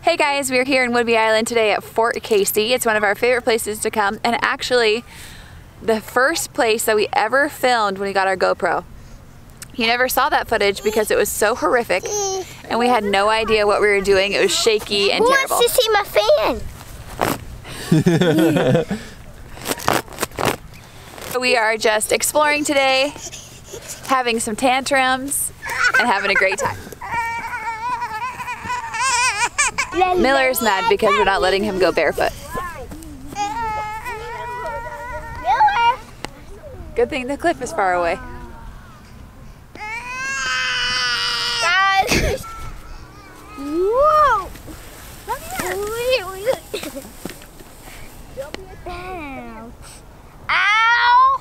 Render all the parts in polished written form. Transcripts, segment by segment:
Hey guys, we're here in Whidbey Island today at Fort Casey. It's one of our favorite places to come, and actually the first place that we ever filmed when we got our GoPro. You never saw that footage because it was so horrific and we had no idea what we were doing. It was shaky and terrible. Who wants to see my fan? We are just exploring today, having some tantrums, and having a great time. Miller's mad because we're not letting him go barefoot. Miller! Good thing the cliff is far away. Guys! Whoa! Ow!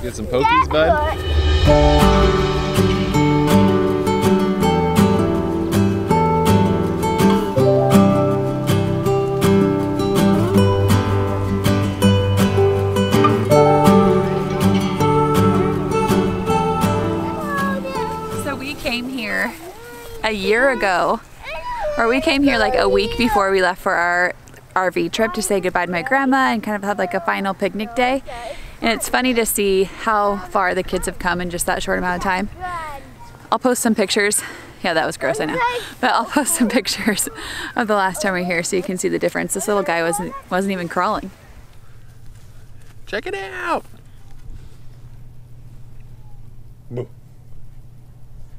Get some pokies, bud. A year ago, or we came here like a week before we left for our RV trip to say goodbye to my grandma and kind of have like a final picnic day. And it's funny to see how far the kids have come in just that short amount of time. I'll post some pictures. Yeah, that was gross, I know. But I'll post some pictures of the last time we were here so you can see the difference. This little guy wasn't even crawling. Check it out.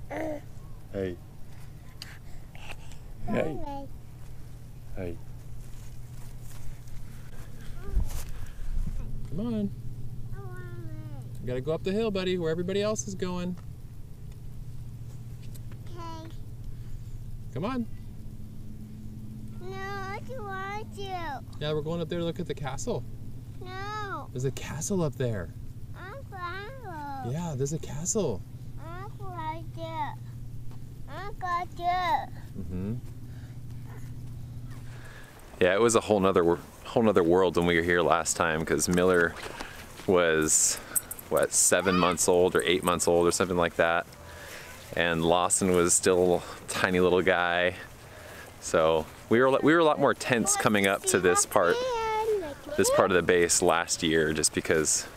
Hey. Hey. Hey. Come on. You gotta go up the hill, buddy, where everybody else is going. Okay. Come on. No, I don't want to. Yeah, we're going up there to look at the castle. No. There's a castle up there. I'm glad. Yeah, there's a castle. I'm glad. I'm glad. Mm-hmm. Yeah, it was a whole nother world when we were here last time because Miller was, what, 7 months old or 8 months old or something like that. And Lawson was still a tiny little guy. So we were a lot more tense coming up to this part of the base last year just because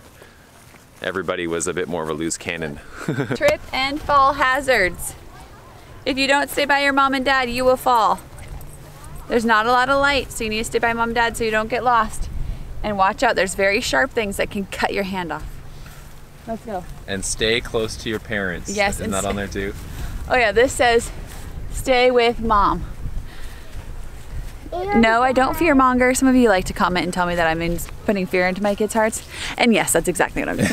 everybody was a bit more of a loose cannon. Trip and fall hazards. If you don't stay by your mom and dad, you will fall. There's not a lot of light, so you need to stay by mom and dad so you don't get lost. And watch out, there's very sharp things that can cut your hand off. Let's go. And stay close to your parents. Yes. Isn't that on there too? Oh yeah, this says, stay with mom. No, I don't fear monger. Some of you like to comment and tell me that I'm putting fear into my kids' hearts. And yes, that's exactly what I'm doing.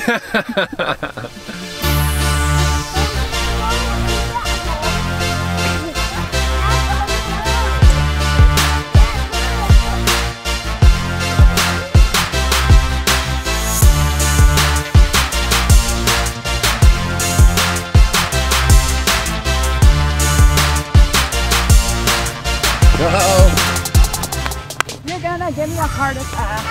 You're gonna give me a heart attack.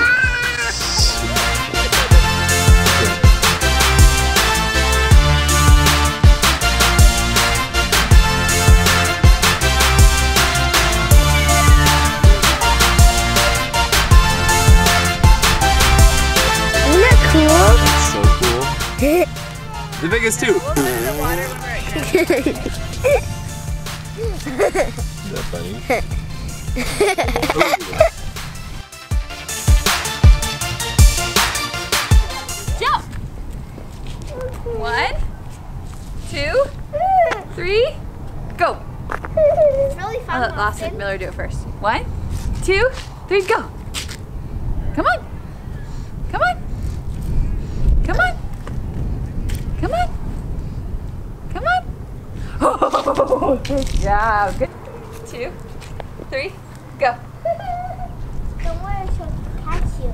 Isn't that cool? That's so cool. The biggest too. Isn't that funny? Jump! 1, 2, 3, go! It's really fun. I'll let Lawson Miller do it first. 1, 2, 3, go! Come on! Come on! Come on! Come on! Come on! Oh, good job! Good. 2, 3, go! Don't want to catch you.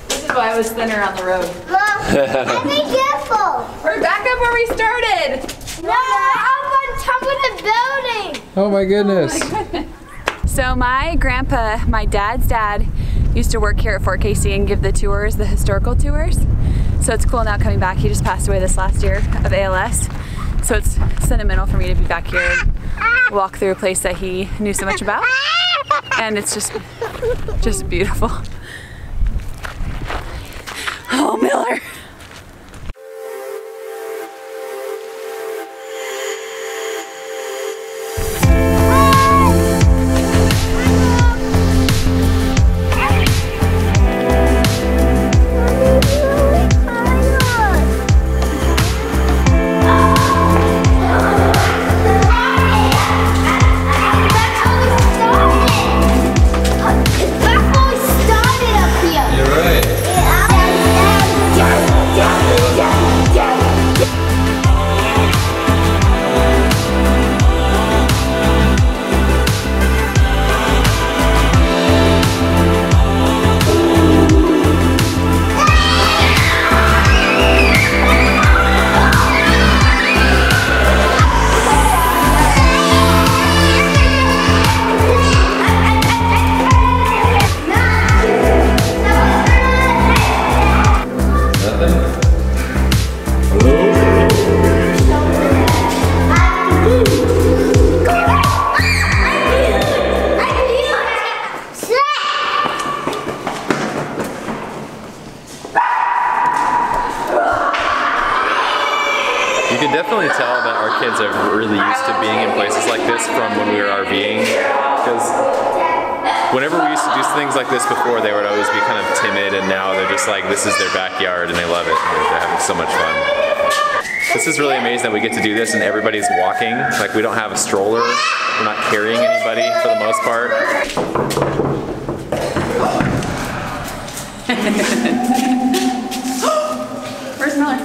This is why I was thinner on the road. Mom, be careful. We're back up where we started. No. Oh my goodness. So my grandpa, my dad's dad, used to work here at Fort Casey and give the tours, the historical tours. So it's cool now coming back. He just passed away this last year of ALS. So it's sentimental for me to be back here and walk through a place that he knew so much about. And it's just beautiful. Oh, Miller. You can definitely tell that our kids are really used to being in places like this from when we were RVing, because whenever we used to do things like this before, they would always be kind of timid, and now they're just like, this is their backyard and they love it. They're having so much fun. This is really amazing that we get to do this and everybody's walking. Like, we don't have a stroller, we're not carrying anybody for the most part. Where's Miller?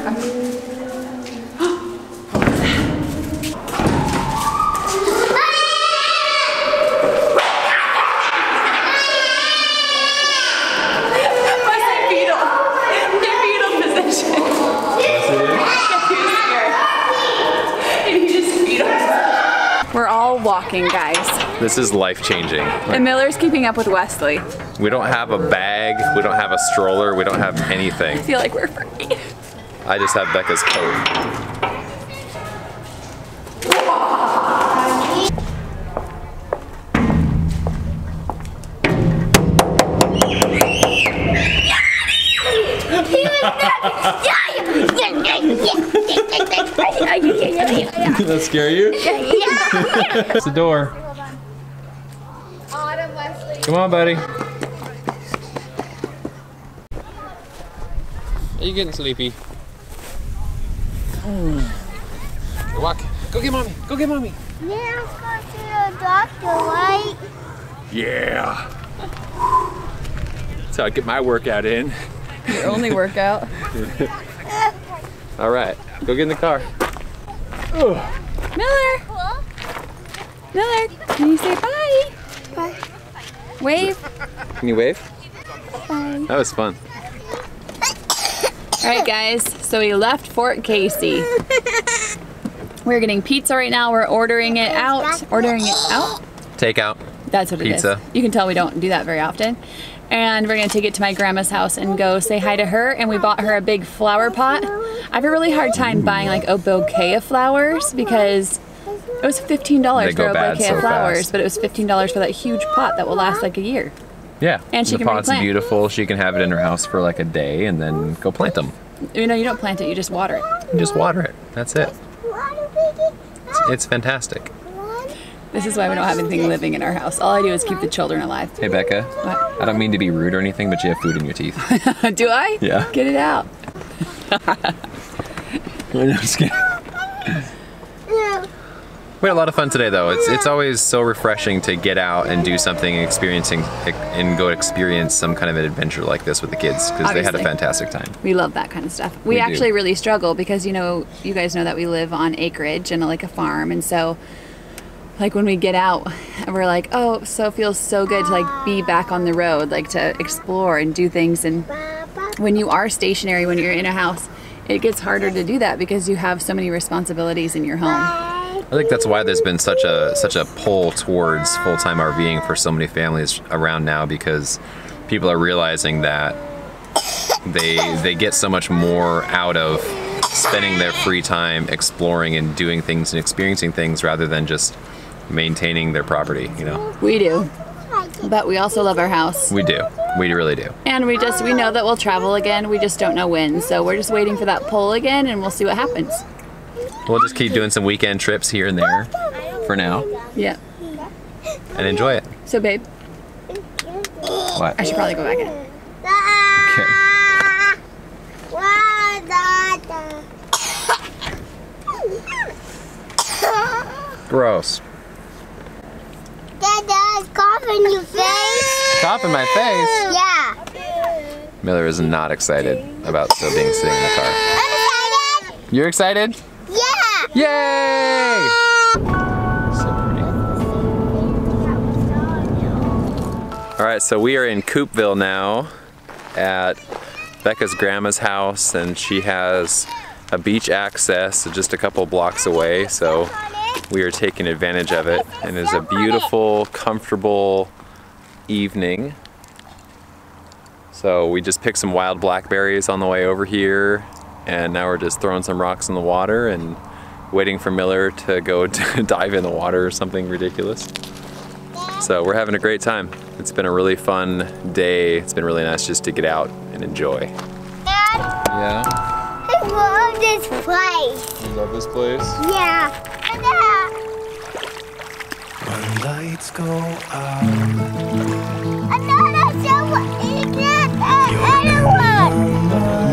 We're all walking, guys. This is life-changing. And Miller's keeping up with Wesley. We don't have a bag, we don't have a stroller, we don't have anything. I feel like we're free. I just have Becca's coat. Did that scare you? Yeah. It's the door. Come on, buddy. Are you getting sleepy? Go walk. Go get mommy. Go get mommy. Yeah, let's go to the doctor, right? Yeah. That's how I get my workout in. Your only workout. All right, go get in the car. Miller! Miller, can you say bye? Bye. Wave. Can you wave? Bye. That was fun. All right, guys, so we left Fort Casey. We're getting pizza right now. We're ordering it out. Ordering it out? Takeout. That's what it is. Pizza. You can tell we don't do that very often. And we're gonna take it to my grandma's house and go say hi to her. And we bought her a big flower pot. I have a really hard time buying like a bouquet of flowers because it was $15 for a bouquet of flowers, but it was $15 for that huge pot that will last like a year. Yeah, and she the can pot's replant. beautiful. She can have it in her house for like a day and then go plant them. You know, you don't plant it, you just water it. You just water it. That's it. It's fantastic. This is why we don't have anything living in our house. All I do is keep the children alive. Hey, Becca. What? I don't mean to be rude or anything, but you have food in your teeth. Do I? Yeah. Get it out. I'm just kidding. We had a lot of fun today, though. It's always so refreshing to get out and do something and go experience some kind of an adventure like this with the kids, because they had a fantastic time. We love that kind of stuff. We actually really struggle because, you know, you guys know that we live on acreage and like a farm, and so like when we get out, we're like, oh, so it feels so good to like be back on the road, like to explore and do things. And when you are stationary, when you're in a house, it gets harder to do that because you have so many responsibilities in your home. I think that's why there's been such a pull towards full-time RVing for so many families around now, because people are realizing that they get so much more out of spending their free time exploring and doing things and experiencing things rather than just maintaining their property, you know. We do, but we also love our house. We do. We really do. And we know that we'll travel again. We just don't know when. So we're just waiting for that pull again, and we'll see what happens. We'll just keep doing some weekend trips here and there for now. Yeah. And enjoy it. So, babe. What? I should probably go back in. Okay. Gross. Dad, cough in your face. Cough in my face? Yeah. Miller is not excited about still being sitting in the car. I'm excited. You're excited? Yeah. Yay! So pretty. All right, so we are in Coopville now at Becca's grandma's house, and she has a beach access just a couple blocks away, so we are taking advantage of it. And it's a beautiful, comfortable evening. So we just picked some wild blackberries on the way over here, and now we're just throwing some rocks in the water and waiting for Miller to go dive in the water or something ridiculous. So we're having a great time. It's been a really fun day. It's been really nice just to get out and enjoy. Dad, Yeah? I love this place. You love this place? Yeah. When lights go out, I thought I saw what is that? Anyone?